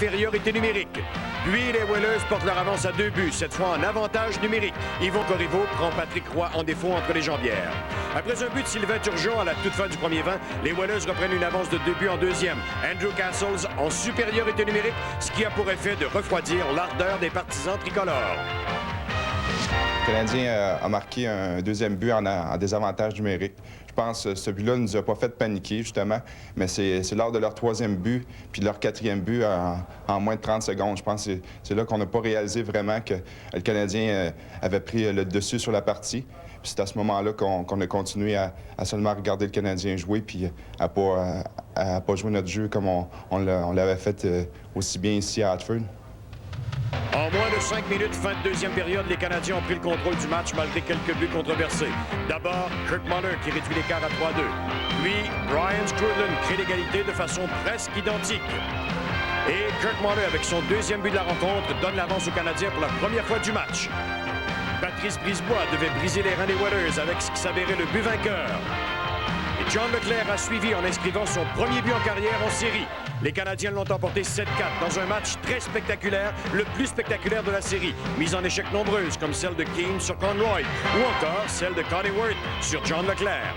supériorité numérique. Puis les Whalers portent leur avance à 2 buts, cette fois en avantage numérique. Yvon Corriveau prend Patrick Roy en défaut entre les jambières. Après un but de Sylvain Turgeon à la toute fin du premier 20, les Whalers reprennent une avance de 2 buts en deuxième. Andrew Castles en supériorité numérique, ce qui a pour effet de refroidir l'ardeur des partisans tricolores. Le Canadien a marqué un deuxième but en désavantage numérique. Je pense que ce but-là ne nous a pas fait paniquer, justement, mais c'est lors de leur troisième but puis de leur quatrième but en moins de 30 secondes. Je pense que c'est là qu'on n'a pas réalisé vraiment que le Canadien avait pris le dessus sur la partie. Puis c'est à ce moment-là qu'on a continué à seulement regarder le Canadien jouer puis à pas jouer notre jeu comme on l'avait fait aussi bien ici à Hartford. En moins de 5 minutes, fin de deuxième période, les Canadiens ont pris le contrôle du match malgré quelques buts controversés. D'abord, Kirk Muller qui réduit l'écart à 3-2. Puis, Brian Skrudland crée l'égalité de façon presque identique. Et Kirk Muller, avec son deuxième but de la rencontre, donne l'avance aux Canadiens pour la première fois du match. Patrice Brisebois devait briser les reins des Whalers avec ce qui s'avérait le but vainqueur. Et John Leclerc a suivi en inscrivant son premier but en carrière en série. Les Canadiens l'ont emporté 7-4 dans un match très spectaculaire, le plus spectaculaire de la série. Mise en échec nombreuses comme celle de Keane sur Conroy ou encore celle de Connie Worth sur John Leclerc.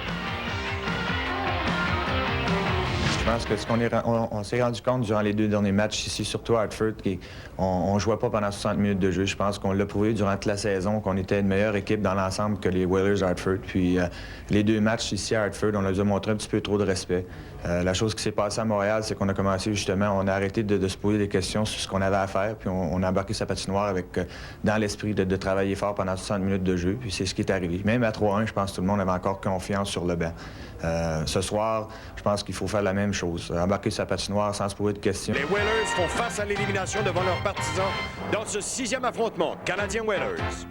Je pense que ce qu'on s'est rendu compte durant les 2 derniers matchs ici, surtout à Hartford, qu'on ne jouait pas pendant 60 minutes de jeu. Je pense qu'on l'a prouvé durant toute la saison qu'on était une meilleure équipe dans l'ensemble que les Whalers à Hartford. Puis les 2 matchs ici à Hartford, on leur a montré un petit peu trop de respect. La chose qui s'est passée à Montréal, c'est qu'on a commencé justement, on a arrêté de se poser des questions sur ce qu'on avait à faire, puis on a embarqué sa patinoire avec, dans l'esprit de travailler fort pendant 60 minutes de jeu, puis c'est ce qui est arrivé. Même à 3-1, je pense que tout le monde avait encore confiance sur le banc. Ce soir, je pense qu'il faut faire la même chose, embarquer sa patinoire sans se poser de questions. Les Whalers font face à l'élimination devant leurs partisans dans ce 6e affrontement Canadien-Whalers.